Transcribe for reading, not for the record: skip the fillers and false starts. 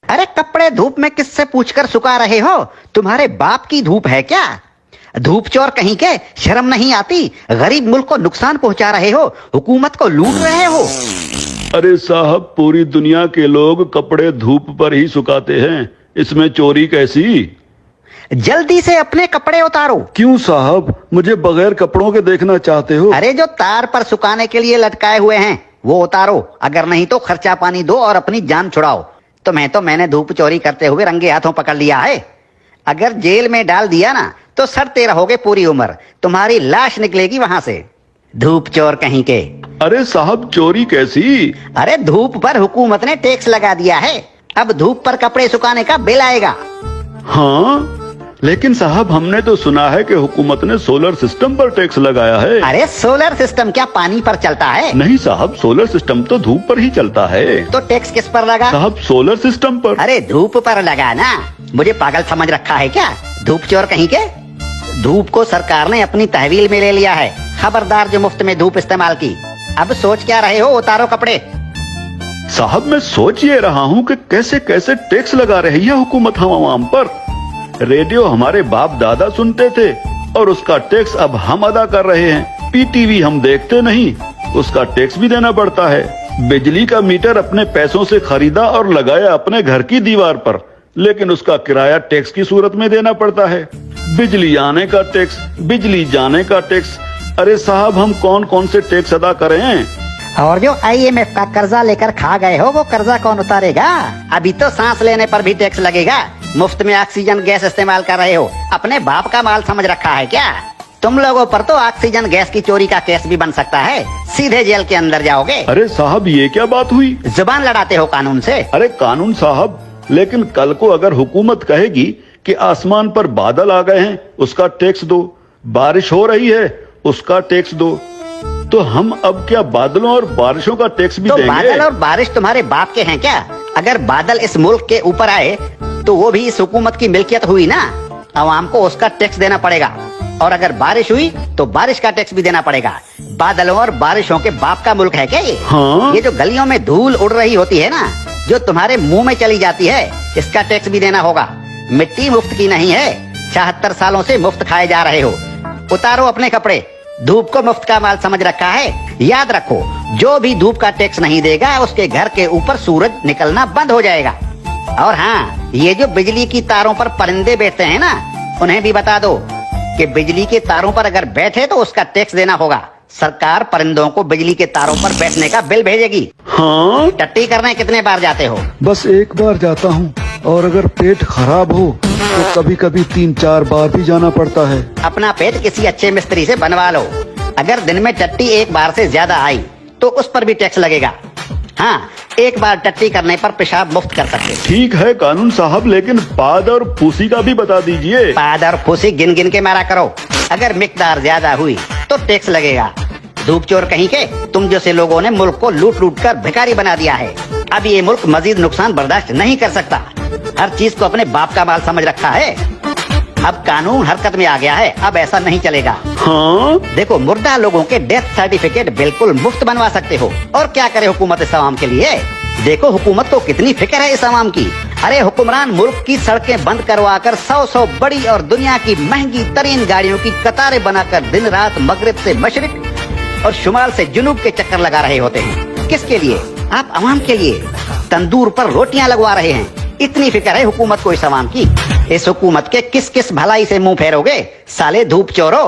अरे कपड़े धूप में किससे पूछकर सुखा रहे हो? तुम्हारे बाप की धूप है क्या? धूप चोर कहीं के, शर्म नहीं आती? गरीब मुल्क को नुकसान पहुंचा रहे हो, हुकूमत को लूट रहे हो। अरे साहब, पूरी दुनिया के लोग कपड़े धूप पर ही सुखाते हैं, इसमें चोरी कैसी? जल्दी से अपने कपड़े उतारो। क्यों साहब, मुझे बगैर कपड़ों के देखना चाहते हो? अरे जो तार पर सुखाने के लिए लटकाए हुए हैं वो उतारो, अगर नहीं तो खर्चा पानी दो और अपनी जान छुड़ाओ। मैंने धूप चोरी करते हुए रंगे हाथों पकड़ लिया है। अगर जेल में डाल दिया ना तो सड़ते रहोगे पूरी उम्र, तुम्हारी लाश निकलेगी वहां से। धूप चोर कहीं के। अरे साहब, चोरी कैसी? अरे धूप पर हुकूमत ने टैक्स लगा दिया है, अब धूप पर कपड़े सुखाने का बिल आएगा। हाँ, लेकिन साहब हमने तो सुना है कि हुकूमत ने सोलर सिस्टम पर टैक्स लगाया है। अरे सोलर सिस्टम क्या पानी पर चलता है? नहीं साहब, सोलर सिस्टम तो धूप पर ही चलता है। तो टैक्स किस पर लगा? साहब सोलर सिस्टम पर। अरे धूप पर लगा ना, मुझे पागल समझ रखा है क्या? धूप चोर कहीं के। धूप को सरकार ने अपनी तहवील में ले लिया है, खबरदार जो मुफ्त में धूप इस्तेमाल की। अब सोच क्या रहे हो? उतारो कपड़े। साहब मैं सोच ये रहा हूँ कि कैसे कैसे टैक्स लगा रही है हुकूमत हम आवाम पर। रेडियो हमारे बाप दादा सुनते थे और उसका टैक्स अब हम अदा कर रहे हैं। पीटीवी हम देखते नहीं, उसका टैक्स भी देना पड़ता है। बिजली का मीटर अपने पैसों से खरीदा और लगाया अपने घर की दीवार पर, लेकिन उसका किराया टैक्स की सूरत में देना पड़ता है। बिजली आने का टैक्स, बिजली जाने का टैक्स। अरे साहब, हम कौन कौन से टैक्स अदा करें? और जो IMF का कर्जा लेकर खा गए हो वो कर्जा कौन उतारेगा? अभी तो सांस लेने पर भी टैक्स लगेगा। मुफ्त में ऑक्सीजन गैस इस्तेमाल कर रहे हो, अपने बाप का माल समझ रखा है क्या? तुम लोगों पर तो ऑक्सीजन गैस की चोरी का केस भी बन सकता है, सीधे जेल के अंदर जाओगे। अरे साहब, ये क्या बात हुई? जुबान लड़ाते हो कानून से। अरे कानून साहब, लेकिन कल को अगर हुकूमत कहेगी कि आसमान पर बादल आ गए हैं उसका टैक्स दो, बारिश हो रही है उसका टैक्स दो, तो हम अब क्या बादलों और बारिशों का टैक्स भी तो देंगे? बादल और बारिश तुम्हारे बाप के हैं क्या? अगर बादल इस मुल्क के ऊपर आए तो वो भी इस हुकूमत की मिल्कियत हुई ना, आवाम को उसका टैक्स देना पड़ेगा। और अगर बारिश हुई तो बारिश का टैक्स भी देना पड़ेगा। बादलों और बारिशों के बाप का मुल्क है क्या ये? हाँ? ये जो गलियों में धूल उड़ रही होती है ना, जो तुम्हारे मुंह में चली जाती है, इसका टैक्स भी देना होगा। मिट्टी मुफ्त की नहीं है, 76 सालों से मुफ्त खाए जा रहे हो। उतारो अपने कपड़े, धूप को मुफ्त का माल समझ रखा है। याद रखो, जो भी धूप का टैक्स नहीं देगा उसके घर के ऊपर सूरज निकलना बंद हो जाएगा। और हाँ, ये जो बिजली की तारों पर परिंदे बैठते हैं ना, उन्हें भी बता दो कि बिजली के तारों पर अगर बैठे तो उसका टैक्स देना होगा। सरकार परिंदों को बिजली के तारों पर बैठने का बिल भेजेगी। हाँ? टट्टी करने कितने बार जाते हो? बस एक बार जाता हूँ, और अगर पेट खराब हो तो कभी कभी 3-4 बार भी जाना पड़ता है। अपना पेट किसी अच्छे मिस्त्री से बनवा लो। अगर दिन में टट्टी एक बार से ज्यादा आई तो उस पर भी टैक्स लगेगा। हाँ, एक बार टट्टी करने पर पेशाब मुफ्त कर सकते। ठीक है कानून साहब, लेकिन पाद और फूसी का भी बता दीजिए। पाद और फूसी गिन गिन के मारा करो, अगर मिकदार ज्यादा हुई तो टैक्स लगेगा। धूप चोर कहीं के, तुम जैसे लोगों ने मुल्क को लूट लूट कर भिखारी बना दिया है। अब ये मुल्क मजीद नुकसान बर्दाश्त नहीं कर सकता। हर चीज को अपने बाप का माल समझ रखा है। अब कानून हरकत में आ गया है, अब ऐसा नहीं चलेगा। हाँ? देखो, मुर्दा लोगों के डेथ सर्टिफिकेट बिल्कुल मुफ्त बनवा सकते हो। और क्या करे हुकूमत इस आवाम के लिए? देखो हुकूमत को कितनी फिक्र है इस आवाम की। अरे हुक्मरान मुल्क की सड़कें बंद करवा कर 100 बड़ी और दुनिया की महंगी तरीन गाड़ियों की कतारें बनाकर दिन रात मगरिब से मशरिक और शुमाल से जुनूब के चक्कर लगा रहे होते हैं। किसके लिए? आप आवाम के लिए। तंदूर पर रोटियां लगवा रहे हैं। इतनी फिक्र है हुकूमत को इस आवाम की। इस हुकूमत के किस किस भलाई से मुंह फेरोगे साले धूप चोरो?